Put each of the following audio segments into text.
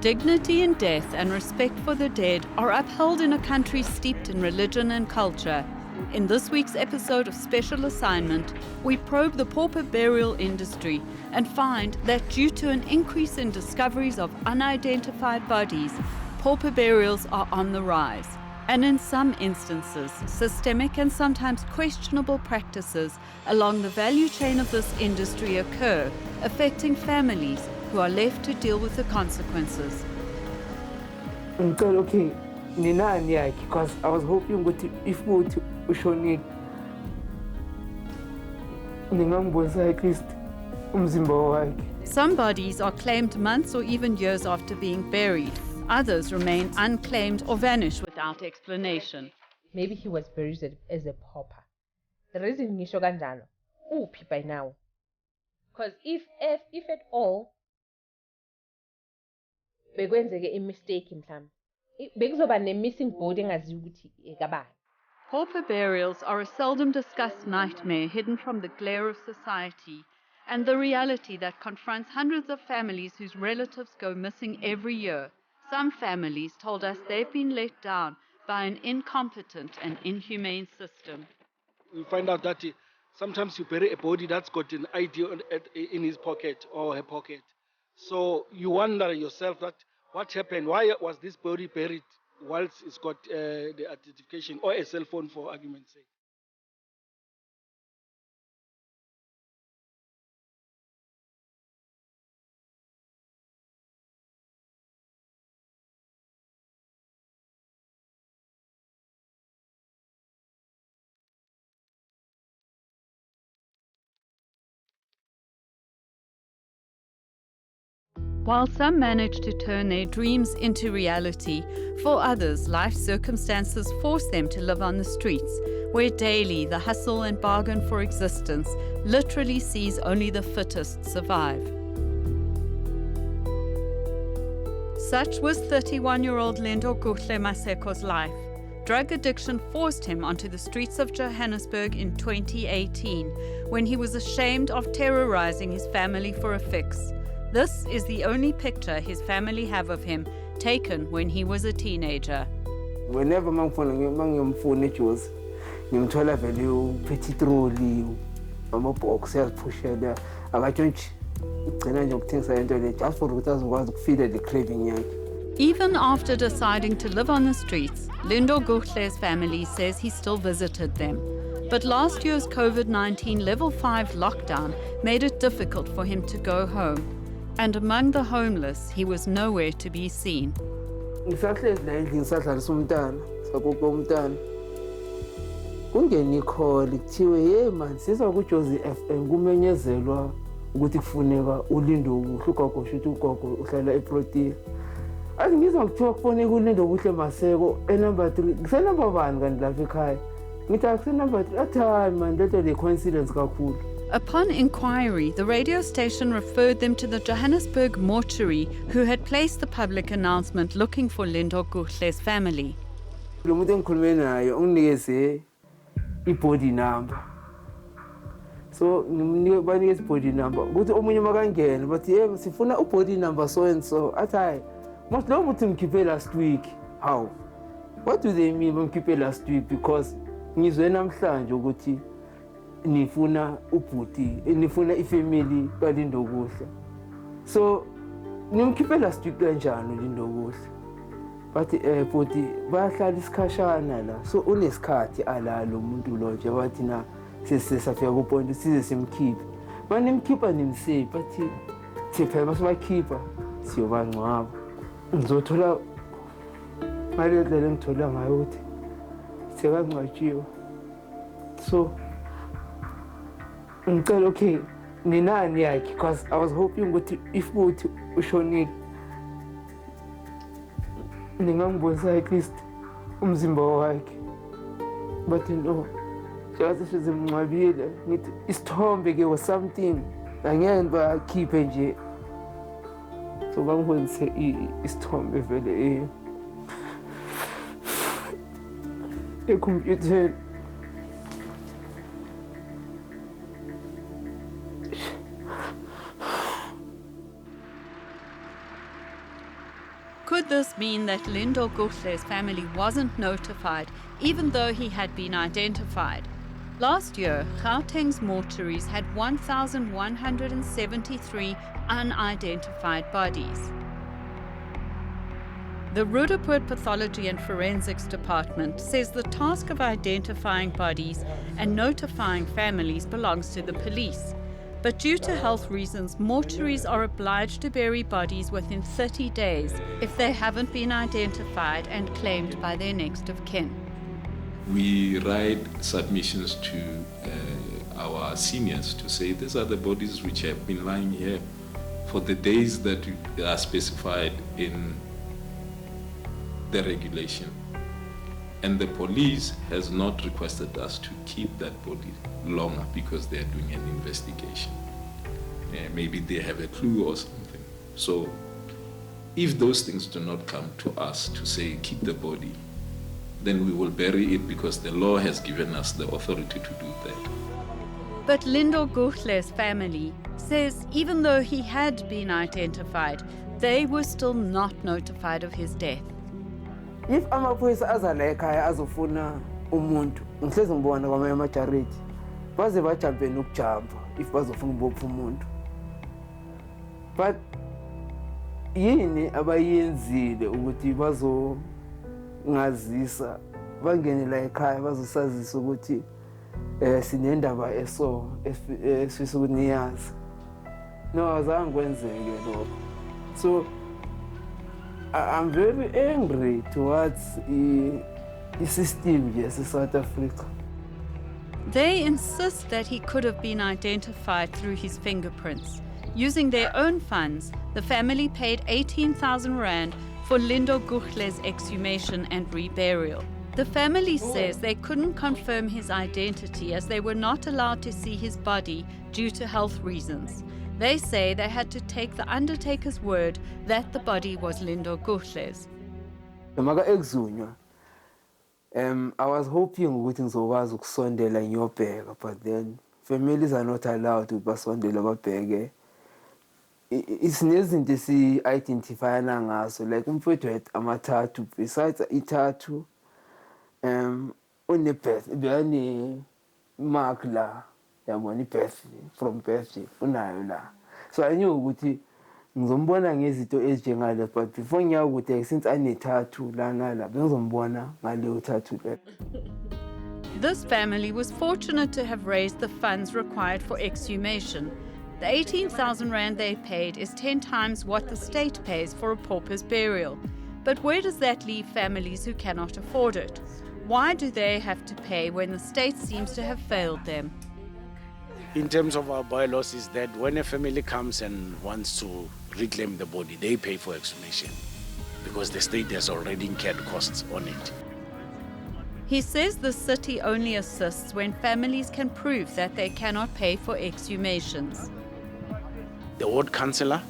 Dignity in death and respect for the dead are upheld in a country steeped in religion and culture. In this week's episode of Special Assignment, we probe the pauper burial industry and find that due to an increase in discoveries of unidentified bodies, pauper burials are on the rise. And in some instances, systemic and sometimes questionable practices along the value chain of this industry occur, affecting families who are left to deal with the consequences. Okay, because I was hoping that if we ushonile ningambosa at least umzimba wakhe. Some bodies are claimed months or even years after being buried. Others remain unclaimed or vanish without explanation. Maybe he was buried as a pauper. The reason ngisho kanjalo, uphi by now? Because if at all bekwenzeke a mistake mhlawumbe, bekuzoba ne-missing body engaziwa ukuthi ekabani. Pauper burials are a seldom discussed nightmare hidden from the glare of society and the reality that confronts hundreds of families whose relatives go missing every year. Some families told us they've been let down by an incompetent and inhumane system. You find out that sometimes you bury a body that's got an ID in his pocket or her pocket. So you wonder yourself that what happened? Why was this body buried whilst it's got the identification or a cell phone, for argument's sake? While some manage to turn their dreams into reality, for others, life circumstances force them to live on the streets, where daily the hustle and bargain for existence literally sees only the fittest survive. Such was 31-year-old Lindo Guhle Maseko's life. Drug addiction forced him onto the streets of Johannesburg in 2018, when he was ashamed of terrorizing his family for a fix. This is the only picture his family have of him, taken when he was a teenager. Whenever ngimfuna eJozi, ngimthola vele uphethe itroli, amabox uyaziphushela, akatshontshi igcina nje ukuthengisa into le just for ukuthi azokwazi ukufeed the craving yakhe. Even after deciding to live on the streets, Lindo Guhle's family says he still visited them. But last year's COVID-19 level 5 lockdown made it difficult for him to go home. And among the homeless, he was nowhere to be seen. Ngisahlezi la endlini ngisadlalisa umntana, sagogo umntana. Kungena i-call kuthiwe hey man siza kuJozi FM kumenyezelwa ukuthi kufuneka uLindo Buhle ugogo shuthi ugogo uhlala eProtea. Athi ngizwa kuthiwa kufoneka uLindo Buhle Maseko enumber 3. Kusenumber 1 kanti lapha ekhaya. Ngithi akusenumber 3 athi man letho le coincidence kakhulu. Upon inquiry, the radio station referred them to the Johannesburg mortuary, who had placed the public announcement looking for Lindo Guhle's family. Lo muntu engikhulume naye unginikeze i-body number. So banikeze i-body number. Ukuthi omunye makangena bathi hey sifuna u-body number so and so. Athi hayi, must lo muntu ngikhiphe last week. How? What do they mean ngikhiphe last week? Because ngizwe namhlanje ukuthi nifuna ubhuti nifuna ifamily kaLindo Buhle. So nimkhiphe last week kanjani uLindo Buhle? Bathi bhuti bahlala isikhashana la, so unesikhathi alalo umuntu lo nje bathi na sesafika ku point size simkhiphe. Manimkhipha nimsiphi bathi thipha masibakhipha siyobangcwaba. Ngizothola mali le ngithola ngayo ukuthi sekangcwatshiwe. So okay, ninani yakhe because I was hoping ukuthi if uthi ushonile ningambosa at least umzimba wakhe. But no, just sizimncwabile ngithi isithombe ke was something angeke bakhiphe nje. So bangibonise isithombe vele ekhompyutheni. this mean that Lindo Guhle's family wasn't notified, even though he had been identified? Last year, Gauteng's mortuaries had 1,173 unidentified bodies. The Roodepoort Pathology and Forensics Department says the task of identifying bodies and notifying families belongs to the police. But due to health reasons, mortuaries are obliged to bury bodies within 30 days if they haven't been identified and claimed by their next of kin. We write submissions to our seniors to say these are the bodies which have been lying here for the days that are specified in the regulation. And the police has not requested us to keep that body longer because they are doing an investigation. Maybe they have a clue or something. So if those things do not come to us to say keep the body, then we will bury it because the law has given us the authority to do that. But Lindo Guhle's family says even though he had been identified, they were still not notified of his death. If amaphoyisa aza la ekhaya azofuna umuntu ngihlezi ngibona kwamanye ama-charity baze bajampe nokujampa if bazofuna ukubopha umuntu. But yini abayenzile ukuthi bazongazisa bangene la ekhaya bazosazisa ukuthi sinendaba eso esifisa ukuthi niyazi? No, azange kwenzeke lokho. So I'm very angry towards the system here in South Africa. They insist that he could have been identified through his fingerprints. Using their own funds, the family paid 18,000 rand for Lindo Guhle's exhumation and reburial. The family says they couldn't confirm his identity as they were not allowed to see his body due to health reasons. They say they had to take the undertaker's word that the body was Lindo Guhle's. I was hoping ukuthi ngizokwazi ukusondela ngiyobheka, but then families are not allowed to basondela babheke. Isinezinto esi-identifyana ngaso, like umfowethu had amathathu, besides ithathu une-mark la yabona i-birth from birthday unayo la. So I knew ukuthi ngizombona ngezinto ezinjengale, but before ngiyazi ukuthi since anethathu lana la bengizombona ngaleyo thathu le. This family was fortunate to have raised the funds required for exhumation. The 18,000 rand they paid is 10 times what the state pays for a pauper's burial. But where does that leave families who cannot afford it? Why do they have to pay when the state seems to have failed them? In terms of our bylaws is that when a family comes and wants to reclaim the body, they pay for exhumation because the state has already incurred costs on it. He says the city only assists when families can prove that they cannot pay for exhumations. The ward councillor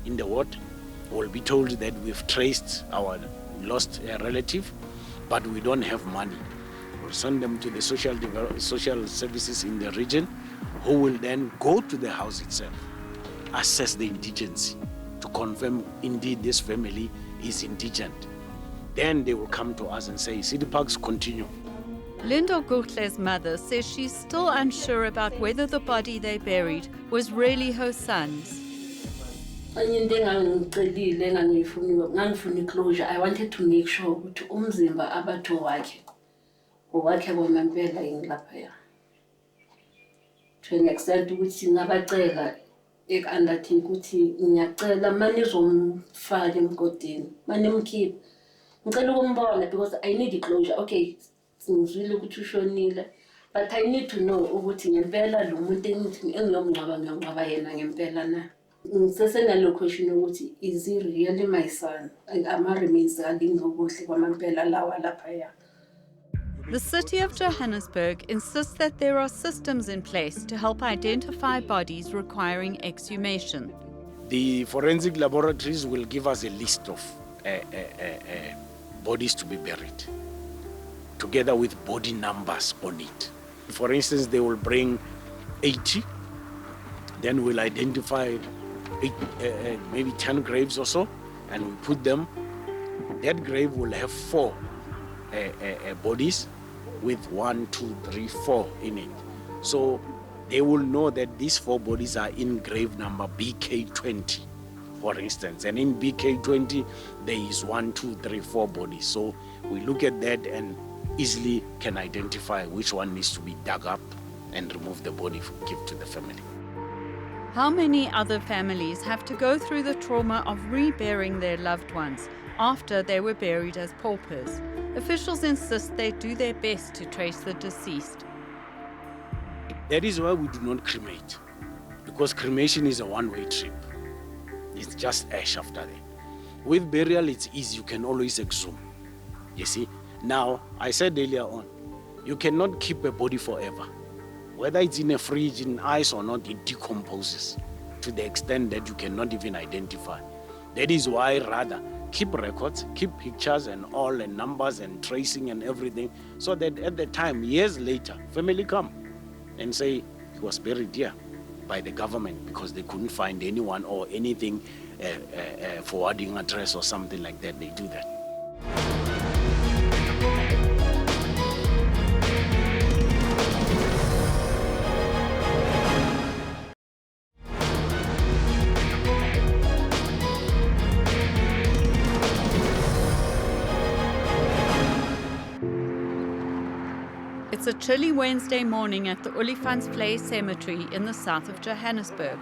in the ward will be told that we've traced our lost relative, but we don't have money. We'll send them to the social services in the region, who will then go to the house itself, assess the indigency to confirm indeed this family is indigent. Then they will come to us and say, City Parks continue. Lindo Guhle's mother says she's still unsure about whether the body they buried was really her son's. I wanted to make sure ukuthi umzimba abatho wakhe kwamampela ngilapha. To an extent ukuthi ngabacela ekundathini ukuthi ngiyacela manizomfaka emgodini manemkhipha ngicela ukumbona because I need closure. Okay, ngizwile ukuthi ushonile, but I need to know ukuthi ngempela lo muntu engiyomngcwaba ngiyongcwaba yena ngempela na. Ngisesenalo question ukuthi is he really my son? Ama remains alingokuhle kwamampela lawa lapha. The city of Johannesburg insists that there are systems in place to help identify bodies requiring exhumation. The forensic laboratories will give us a list of bodies to be buried, together with body numbers on it. For instance, they will bring 80, then we'll identify maybe 10 graves or so, and we put them that grave will have 4 bodies with 1, 2, 3, 4 in it. So they will know that these 4 bodies are in grave number BK20, for instance. And in BK20, there is 1, 2, 3, 4 bodies. So we look at that and easily can identify which one needs to be dug up and remove the body, give to the family. How many other families have to go through the trauma of reburying their loved ones after they were buried as paupers? Officials insist they do their best to trace the deceased. That is why we do not cremate, because cremation is a one-way trip. It's just ash after that. With burial, it's easy. You can always exhume. You see? Now, I said earlier on, you cannot keep a body forever. Whether it's in a fridge, in ice or not, it decomposes to the extent that you cannot even identify. That is why rather keep records, keep pictures and all, and numbers and tracing and everything, so that at the time, years later, family come and say he was buried here by the government because they couldn't find anyone or anything, forwarding address or something like that. They do that. It's a chilly Wednesday morning at the Olifantsvlei Cemetery in the south of Johannesburg.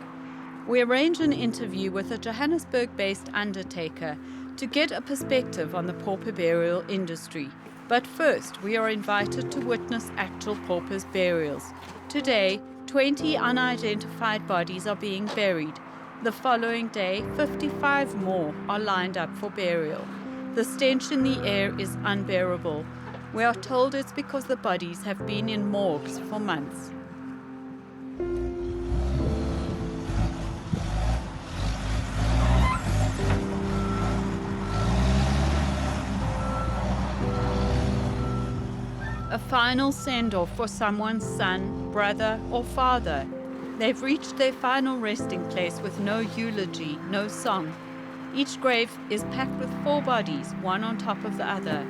We arrange an interview with a Johannesburg-based undertaker to get a perspective on the pauper burial industry. But first, we are invited to witness actual paupers' burials. Today, 20 unidentified bodies are being buried. The following day, 55 more are lined up for burial. The stench in the air is unbearable. We are told it's because the bodies have been in morgues for months. A final send-off for someone's son, brother, or father. They've reached their final resting place with no eulogy, no song. Each grave is packed with 4 bodies, one on top of the other.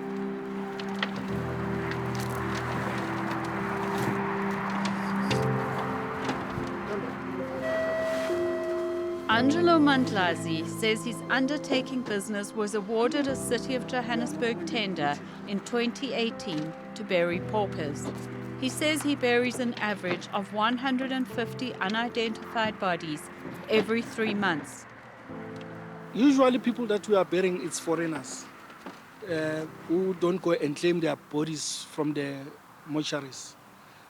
Angelo Mandlazi says his undertaking business was awarded a City of Johannesburg tender in 2018 to bury paupers. He says he buries an average of 150 unidentified bodies every 3 months. Usually people that we are burying, it's foreigners who don't go and claim their bodies from the mortuaries.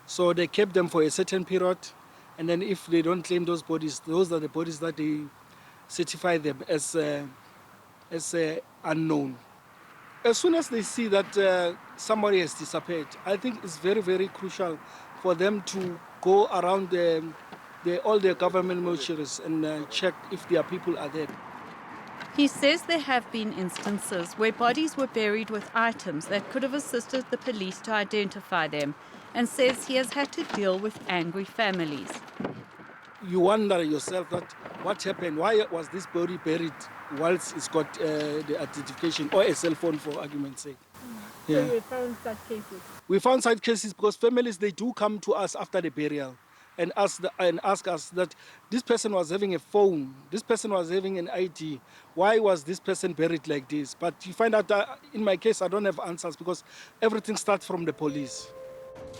So they kept them for a certain period, and then if they don't claim those bodies, those are the bodies that they certify them as unknown. As soon as they see that somebody has disappeared, I think it's very, very crucial for them to go around all the government mortuaries and check if their people are there. He says there have been instances where bodies were buried with items that could have assisted the police to identify them, and says he has had to deal with angry families. You wonder yourself that what happened, why was this body buried whilst it's got the identification or a cell phone, for argument's sake. Yeah. So you found such cases? We found such cases because families, they do come to us after the burial and ask us that this person was having a phone, this person was having an ID, why was this person buried like this? But you find out that in my case, I don't have answers because everything starts from the police.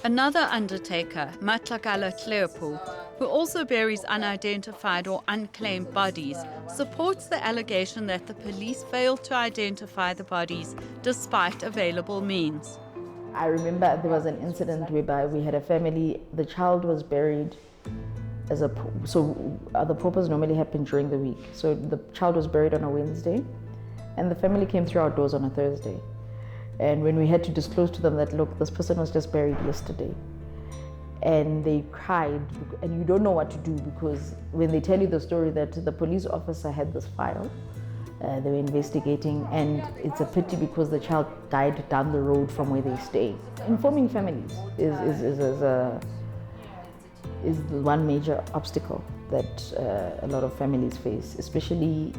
Another undertaker, Matlakala Tleopo, who also buries unidentified or unclaimed bodies, supports the allegation that the police failed to identify the bodies despite available means. I remember there was an incident whereby we had a family, the child was buried as the paupers normally happen during the week. So the child was buried on a Wednesday and the family came through our doors on a Thursday. And when we had to disclose to them that, look, this person was just buried yesterday, and they cried, and you don't know what to do, because when they tell you the story that the police officer had this file, they were investigating, and it's a pity because the child died down the road from where they stay. Informing families is the one major obstacle that a lot of families face, especially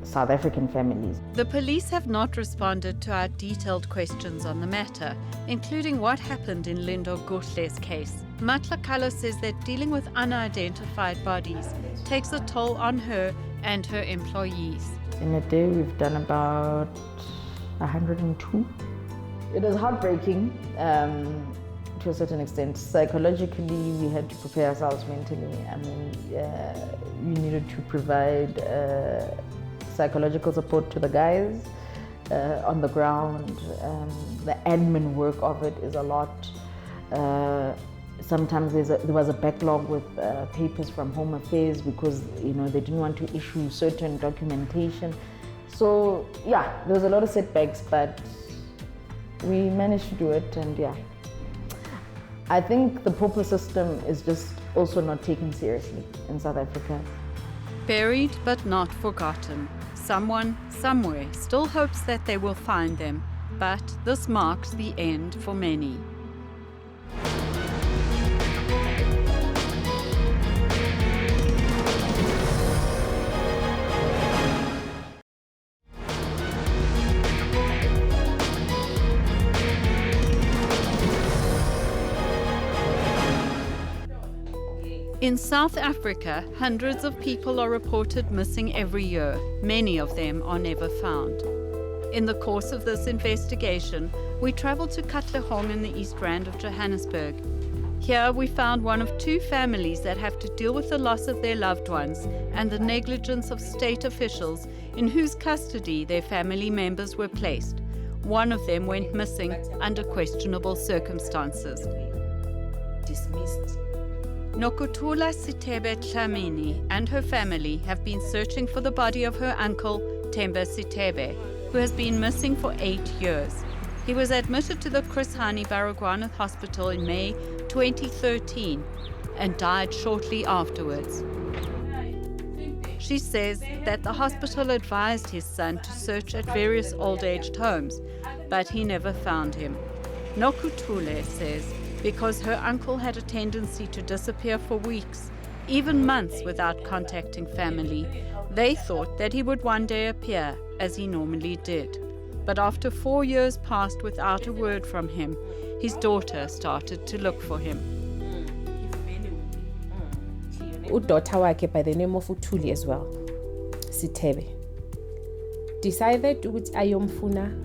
South African families. The police have not responded to our detailed questions on the matter, including what happened in Lindo Gutle's case. Matlakalo says that dealing with unidentified bodies takes a toll on her and her employees. In a day, we've done about 102. It was heartbreaking to a certain extent. Psychologically, we had to prepare ourselves mentally. I mean, we needed to provide psychological support to the guys on the ground. The admin work of it is a lot. Sometimes there was a backlog with papers from Home Affairs because they didn't want to issue certain documentation. So yeah, there was a lot of setbacks, but we managed to do it, and yeah. I think the pauper system is just also not taken seriously in South Africa. Buried but not forgotten. Someone, somewhere, still hopes that they will find them, but this marks the end for many. In South Africa, hundreds of people are reported missing every year. Many of them are never found. In the course of this investigation, we travelled to Katlehong in the East Rand of Johannesburg. Here we found one of two families that have to deal with the loss of their loved ones and the negligence of state officials in whose custody their family members were placed. One of them went missing under questionable circumstances. Dismissed. Nokutula Sitebe Tlamini and her family have been searching for the body of her uncle, Temba Sitebe, who has been missing for 8 years. He was admitted to the Chris Hani Baragwanath Hospital in May 2013 and died shortly afterwards. She says that the hospital advised his son to search at various old-aged homes, but he never found him. Nokutule says because her uncle had a tendency to disappear for weeks, even months without contacting family, they thought that he would one day appear, as he normally did. But after 4 years passed without a word from him, his daughter started to look for him. Udaughter wakhe by the name of Uthuli as well, Sitebe, decided ukuthi ayomfuna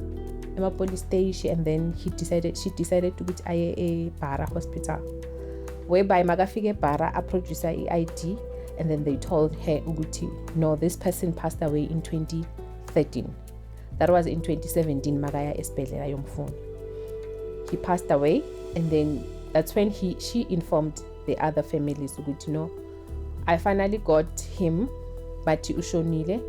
ema police station, and then she decided ukuthi aye eBara hospital, whereby makafike eBara a-producer i-ID, and then they told her ukuthi no, this person passed away in 2013. That was in 2017 makaya esibhedlela yomfuna. He passed away, and then that's when she informed the other families ukuthi no, I finally got him, but ushonile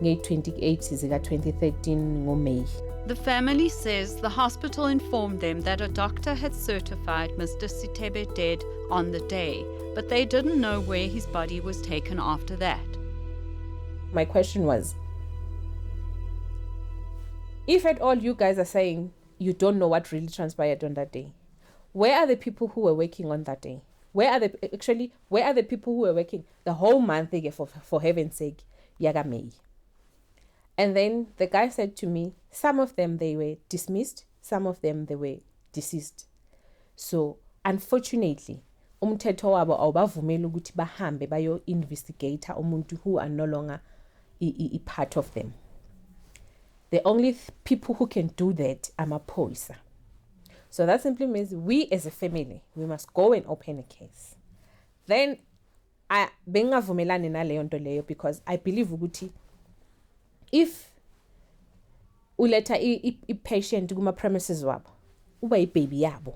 nge-28 zika 2013 ngoMay. The family says the hospital informed them that a doctor had certified Mr. Sitebe dead on the day, but they didn't know where his body was taken after that. My question was, if at all you guys are saying you don't know what really transpired on that day, where are the people who were working on that day? Where are the people who were working the whole month for heaven's sake, Yaga May? And then the guy said to me, some of them they were dismissed, some of them they were deceased. So unfortunately, umthetho wabo awubavumeli ukuthi bahambe bayo investigate umuntu who are no longer a part of them. The only people who can do that are amaphoyisa. So that simply means we as a family, we must go and open a case. Then I bengavumelani naleyo nto leyo, because I believe ukuthi if uletha i-patient kuma premises wabo, uba i-baby yabo,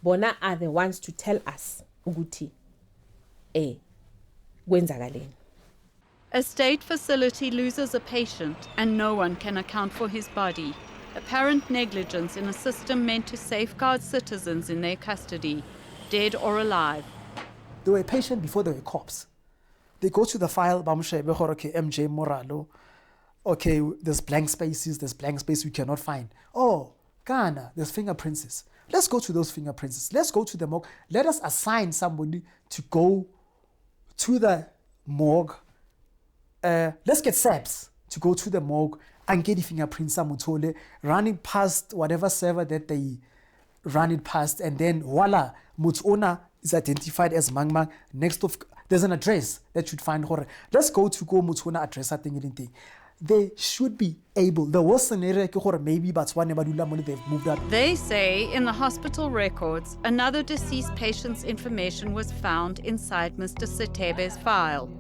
bona are the ones to tell us ukuthi kwenzakaleni. A state facility loses a patient and no one can account for his body. Apparent negligence in a system meant to safeguard citizens in their custody, dead or alive. They were a patient before they were cops. They go to the file, okay, MJ Moralo. Okay, there's blank spaces, there's blank space we cannot find. Oh, Ghana, there's fingerprints. Let's go to those fingerprints. Let's go to the morgue. Let us assign somebody to go to the morgue. Let's get SABC. to go to the morgue and get the fingerprints Mutole, running past whatever server that they run it past, and then voila, Mutona is identified as Mangmang. Next of there's an address that you'd find horror. Let's go Mutona address anything. They should be able. The worst scenario maybe but they've moved up. They say in the hospital records, another deceased patient's information was found inside Mr. Sitebe's file.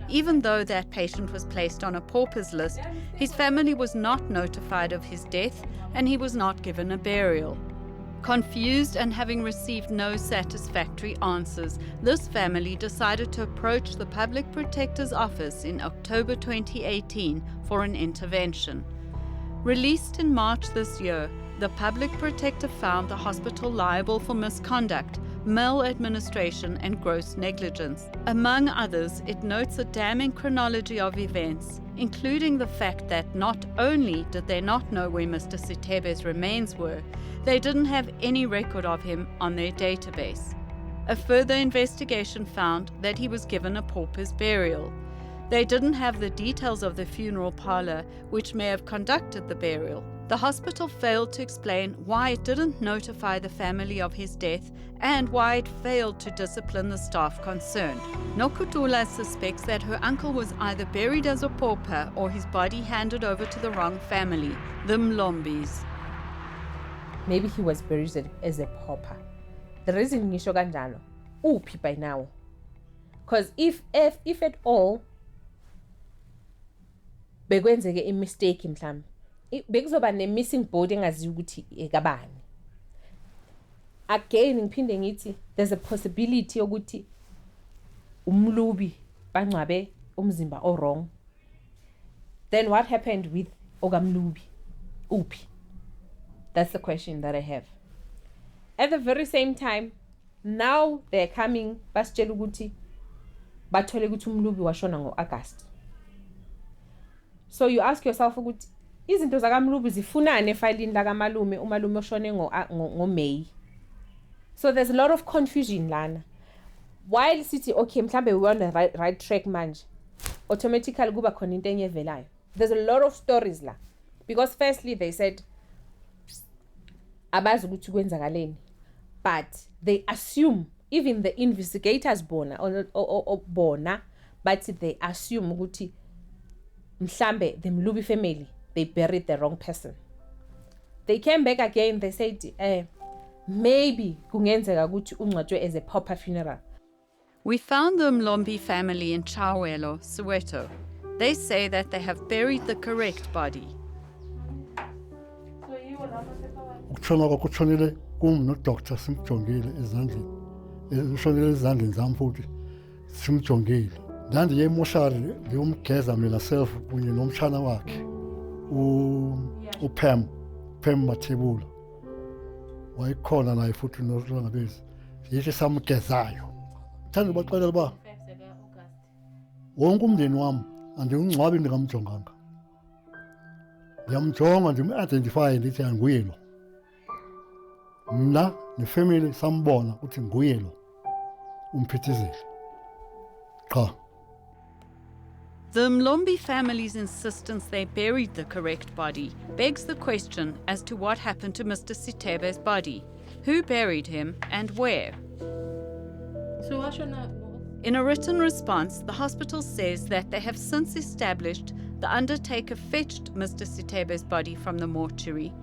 Even though that patient was placed on a pauper's list, his family was not notified of his death and he was not given a burial. Confused and having received no satisfactory answers, this family decided to approach the Public Protector's Office in October 2018 for an intervention. Released in March this year, the Public Protector found the hospital liable for misconduct, maladministration and gross negligence. Among others, it notes a damning chronology of events, including the fact that not only did they not know where Mr. Sitebe's remains were, they didn't have any record of him on their database. A further investigation found that he was given a pauper's burial. They didn't have the details of the funeral parlor which may have conducted the burial. The hospital failed to explain why it didn't notify the family of his death and why it failed to discipline the staff concerned. Nokutula suspects that her uncle was either buried as a pauper or his body handed over to the wrong family, the Mlombis. Maybe he was buried as a pauper. The reason ngisho kanjalo, uphi by now. Because if at all bekwenzeke a mistake mhlawumbe, bekuzoba ne-missing body engaziwa ukuthi ekabani. Again ngiphinde ngithi there's a possibility yokuthi umlubi bangcwabe umzimba wrong. Then what happened with okamlubi? Uphi? That's the question that I have. At the very same time, now they're coming basitshela ukuthi bathole ukuthi umlubi washona ngo-August. So you ask yourself ukuthi izinto zakamlubi zifunane efayilini lakamalume umalume oshone ngo-May. So there's a lot of confusion lana. While sithi okay mhlambe we on the right track manje, automatically kuba khona into enye evelayo. There's a lot of stories la. Because firstly they said abazi ukuthi kwenzakaleni, but they assume, even the investigators bona or bona, but they assume ukuthi mhlambe the Mlubi family they buried the wrong person. They came back again, they said maybe kungenzeka ukuthi ungcwatshwe as a pauper funeral. We found the Mlombi family in Chawelo, Soweto. They say that they have buried the correct body. Ukutshona kwakutshonile kum nodoktar simjongile ezandleni. Ushonile ezandleni zam futhi simjongile. Ndandiye emoshari ndiyomgeza mina self kunye nomtshana wakhe uPam Mathebula. Wayikhona naye futhi nohlangabezi. Yithi samgezayo. Thanda baxelela uba wonke umndeni wami andingcwabi ndingamjonganga. Ndiyamjonga ndim-identify ndithi nguye lo. Mna nefamily sambona ukuthi nguye lo umphithizeli. Qha. The Mlombi family's insistence they buried the correct body begs the question as to what happened to Mr. Sitebe's body. Who buried him and where? In a written response, the hospital says that they have since established the undertaker fetched Mr. Sitebe's body from the mortuary,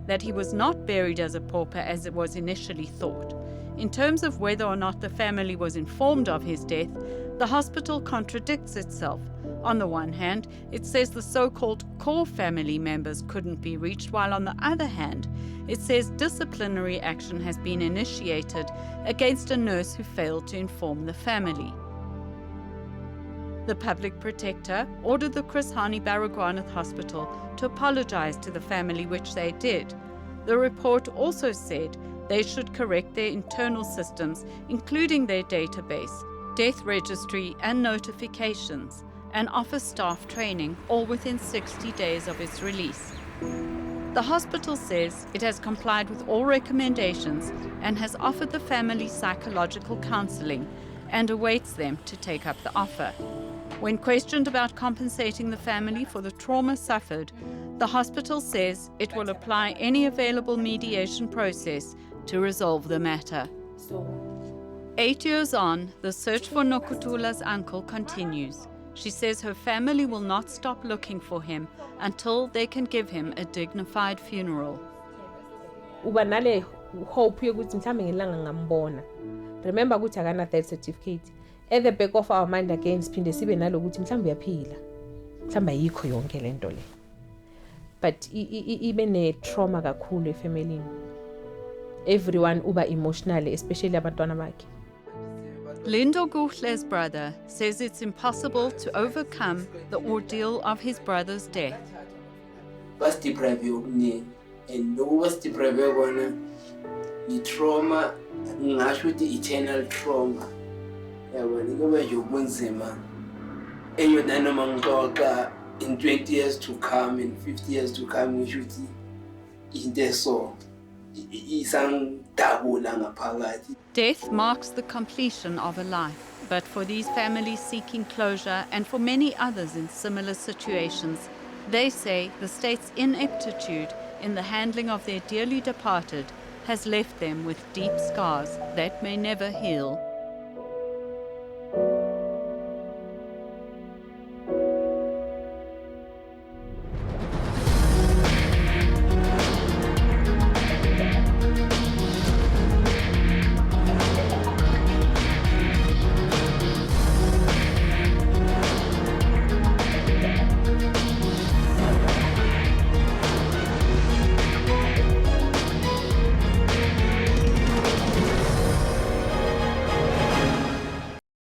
that he was not buried as a pauper as it was initially thought. In terms of whether or not the family was informed of his death, the hospital contradicts itself. On the one hand, it says the so-called core family members couldn't be reached, while on the other hand, it says disciplinary action has been initiated against a nurse who failed to inform the family. The Public Protector ordered the Chris Hani Baragwanath Hospital to apologize to the family, which they did. The report also said they should correct their internal systems, including their database, death registry and notifications, and offer staff training, all within 60 days of its release. The hospital says it has complied with all recommendations and has offered the family psychological counseling and awaits them to take up the offer. When questioned about compensating the family for the trauma suffered, the hospital says it will apply any available mediation process to resolve the matter. 8 years on, the search for Nokutula's uncle continues. She says her family will not stop looking for him until they can give him a dignified funeral. Uba nale hope yokuthi mhlambe ngelanga ngambona. Remember ukuthi akana death certificate. At the back of our mind again siphinde sibe nalokuthi mhlambe uyaphila. Mhlambe ayikho yonke lento le. But ibe ne trauma kakhulu efamilini. Everyone uba emotionally, especially abantwana bakhe. Lindo Guhle's brother says it's impossible to overcome the ordeal of his brother's death. Bas deprive okuningi, and lokho bas deprive kona ni trauma, ngisho ukuthi eternal trauma. Yabona kuba nje ubunzima. Eyona noma ngixoxa in 20 years to come, in 50 years to come, ngisho ukuthi into eso isangidabula ngaphakathi. Death marks the completion of a life, but for these families seeking closure and for many others in similar situations, they say the state's ineptitude in the handling of their dearly departed has left them with deep scars that may never heal.